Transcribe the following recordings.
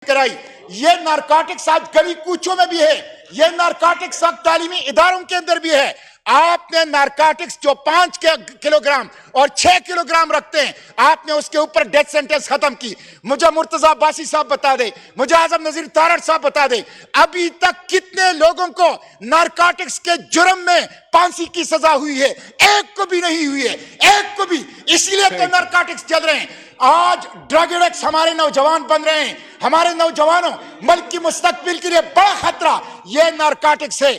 कराई। ये नारकोटिक्स आज गली कूचों में भी है, ये नारकोटिक्स तालीमी इदारों के अंदर भी है। आपने नारकोटिक्स जो 5 किलोग्राम और 6 किलोग्राम रखते हैं, आपने उसके ऊपर डेथ सेंटेंस खत्म की। मुझे मुर्तजा अब्बासी साहब बता दे, मुझे आजम नजीर तारड़ साहब बता दे, अभी तक कितने लोगों को नारकोटिक्स के जुर्म में फांसी की सजा हुई है? एक को भी नहीं हुई है, एक को भी। इसीलिए तो नारकोटिक्स चल रहे हैं। आज ड्रग एडिक्ट्स हमारे नौजवान बन रहे हैं। हमारे नौजवानों मुल्क की मुस्तकबिल के लिए बड़ा खतरा ये नारकोटिक्स है।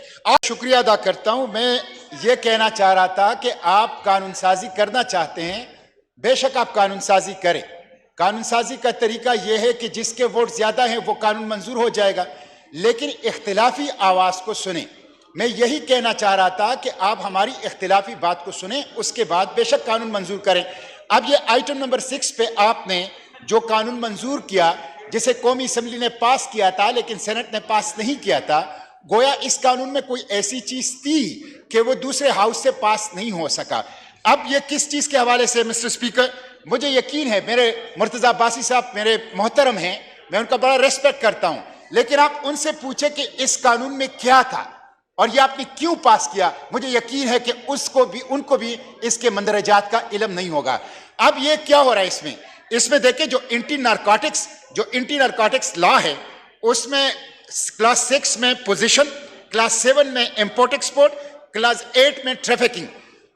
शुक्रिया अदा करता हूं। मैं ये कहना चाह रहा था कि आप कानून साजी करना चाहते हैं, बेशक आप कानून साजी करें। कानून साजी का तरीका यह है कि जिसके वोट ज्यादा हैं वो कानून मंजूर हो जाएगा, लेकिन इख्तिलाफी आवाज को सुने। मैं यही कहना चाह रहा था कि आप हमारी इख्तिलाफी बात को सुने, उसके बाद बेशक कानून मंजूर करें। अब ये आइटम नंबर 6 पे आपने जो कानून मंजूर किया, जिसे कौमी असम्बली ने पास किया था लेकिन सेनेट ने पास नहीं किया था, गोया इस कानून में कोई ऐसी चीज थी कि वो दूसरे हाउस से पास नहीं हो सका। अब ये किस चीज के हवाले से मिस्टर स्पीकर, मुझे यकीन है मेरे मुर्तजा अब्बासी साहब मेरे मोहतरम हैं, मैं उनका बड़ा रेस्पेक्ट करता हूं, लेकिन आप उनसे पूछे कि इस कानून में क्या था और ये आपने क्यों पास किया। मुझे यकीन है कि उनको भी इसके मंदरजात का इल्म नहीं होगा। अब ये क्या हो रहा है इसमें देखिए, जो एंटी नारकोटिक्स लॉ है उसमें क्लास 6 में पोजीशन, क्लास 7 में इंपोर्ट एक्सपोर्ट, क्लास 8 में ट्रैफिकिंग,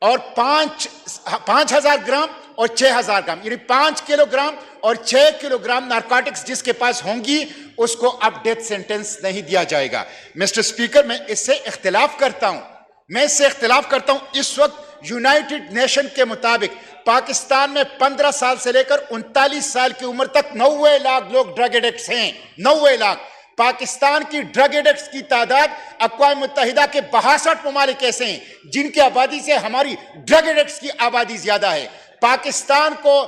और 5,000 ग्राम और 6,000 ग्राम, यानी 5 किलोग्राम और 6 किलोग्राम नारकोटिक्स जिसके पास होंगी उसको अब डेथ सेंटेंस नहीं दिया जाएगा। मिस्टर स्पीकर, मैं इससे इख्तिलाफ करता हूं। इस वक्त यूनाइटेड नेशन के मुताबिक पाकिस्तान में 15 साल से लेकर 39 साल की उम्र तक 90 लाख लोग ड्रग एडिक्ट्स हैं। 90 लाख। पाकिस्तान की ड्रग एडिक्ट्स की तादाद अक़वाम मुत्तहिदा के 62 ममालिक ऐसे हैं जिनकी आबादी से हमारी ड्रग एडिक्ट्स की आबादी ज्यादा है। पाकिस्तान को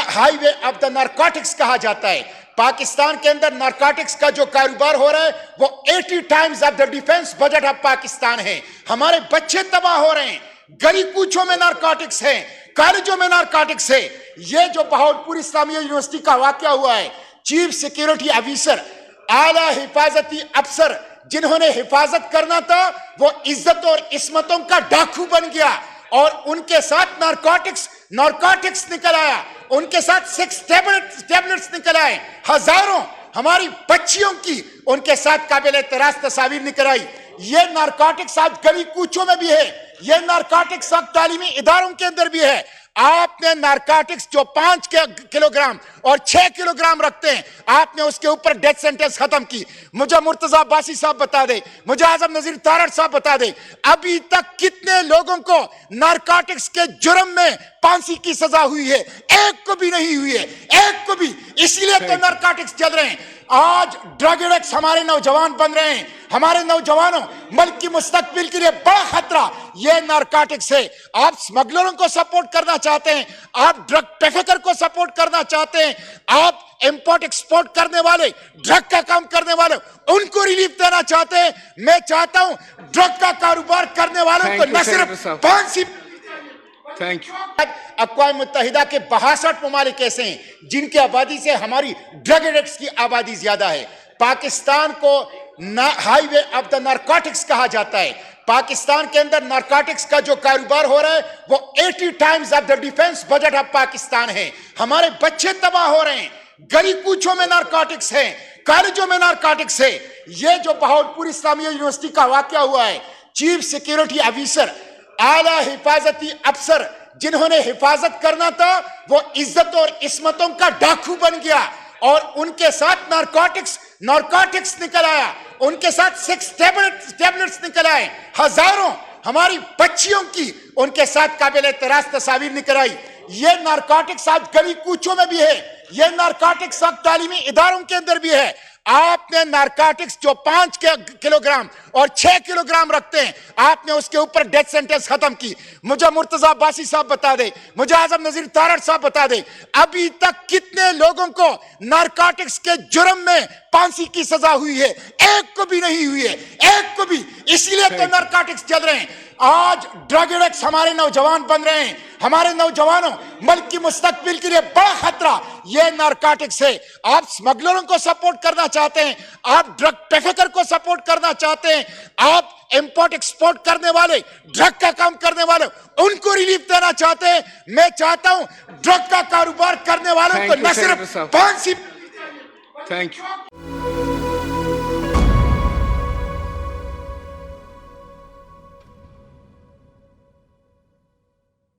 हाईवे ऑफ द नारकोटिक्स कहा जाता है। पाकिस्तान के अंदर नारकोटिक्स का जो कारोबार हो रहा है वो 80 times of the defence budget of Pakistan है। हमारे बच्चे तबाह हो रहे हैं, गली कूचों में नारकोटिक्स है, कॉलेजों में नारकोटिक्स है। ये जो बहावलपुर इस्लामिया यूनिवर्सिटी का वाकया हुआ है, चीफ सिक्योरिटी ऑफिसर, आला हिफाजती अफसर जिन्होंने हिफाजत करना था वो इज्जत और इस्मतों का डाकू बन गया और उनके साथ नारकोटिक्स निकल आया, उनके साथ 6 टैबलेट्स निकल आए, हजारों हमारी बच्चियों की उनके साथ काबिल एतराज तस्वीर निकल आई। ये नारकोटिक्स आज गली कूचों में भी है, ये नारकोटिक्स अब तालीमी इदारों के अंदर भी है। आपने नारकोटिक्स जो 5 किलोग्राम और 6 किलोग्राम रखते हैं, आपने उसके ऊपर डेथ सेंटेंस खत्म की। मुझे मुर्तजा अब्बासी साहब बता दे, मुझे आजम नजीर तारड़ साहब बता दे, अभी तक कितने लोगों को नारकोटिक्स के जुर्म में फांसी की सजा हुई है? एक को भी नहीं हुई है, एक को भी। इसीलिए तो नारकोटिक्स चल रहे हैं। आज ड्रग एडिक्ट्स हमारे नौजवान बन रहे हैं। हमारे नौजवानों मुल्क की मुस्तकबिल के लिए बड़ा खतरा ये नारकोटिक्स है। आप स्मगलरों को सपोर्ट करना चाहते हैं, आप ड्रग ट्रैफिकर को सपोर्ट करना चाहते हैं, आप इंपोर्ट एक्सपोर्ट करने वाले, ड्रग का काम करने वाले, उनको रिलीफ देना चाहते हैं। मैं चाहता हूं ड्रग का कारोबार करने वालों को न सिर्फ फांसी। Thank you. अक़वाम मुत्तहिदा के 62 ममालिक ऐसे हैं जिनकी आबादी से हमारी ड्रग एडिक्ट्स की आबादी ज्यादा है। पाकिस्तान को हाईवे ऑफ द नारकोटिक्स कहा जाता है। पाकिस्तान के अंदर नारकोटिक्स का जो कारोबार हो रहा है वो 80 times of the defence budget of Pakistan है। हमारे बच्चे तबाह हो रहे हैं, गली कूचों में नारकोटिक्स है, कॉलेजों में नारकोटिक्स है। ये जो बहावलपुर इस्लामिया यूनिवर्सिटी का वाकया हुआ है, चीफ सिक्योरिटी ऑफिसर, आला हिफाजती अफसर जिन्होंने हिफाजत करना था वो इज्जत और इस्मतों का डाकू बन गया और उनके साथ नारकोटिक्स निकल आया, उनके साथ 6 टैबलेट्स निकल आए, हजारों हमारी बच्चियों की उनके साथ काबिल एतराज तस्वीर निकल आई। ये नारकोटिक्स आज गली कूचों में भी है, ये नारकोटिक्स अब तालीमी इदारों के अंदर भी है। आपने नारकोटिक्स जो 5 किलोग्राम और 6 किलोग्राम रखते हैं, आपने उसके ऊपर डेथ सेंटेंस खत्म की। मुझे मुर्तजा अब्बासी साहब बता दे, मुझे आजम नजीर तारड़ साहब बता दे, अभी तक कितने लोगों को नारकोटिक्स के जुर्म में फांसी की सजा हुई है? एक को भी नहीं हुई है, एक को भी। इसीलिए तो नारकोटिक्स चल रहे हैं। آج ڈرگ ایڈکٹس ہمارے نوجوان بن رہے ہیں. ہمارے نوجوانوں ملک کی مستقبل کے لیے بڑا خطرہ یہ نارکوٹکس ہے. آپ سمگلروں کو سپورٹ کرنا چاہتے ہیں, آپ ڈرگ ٹریفکر کو سپورٹ کرنا چاہتے ہیں, آپ امپورٹ ایکسپورٹ کرنے والے, ڈرگ کا کام کرنے والے, ان کو ریلیف دینا چاہتے ہیں. میں چاہتا ہوں ڈرگ کا کاروبار کرنے والوں کو نہ صرف 5 Thank you.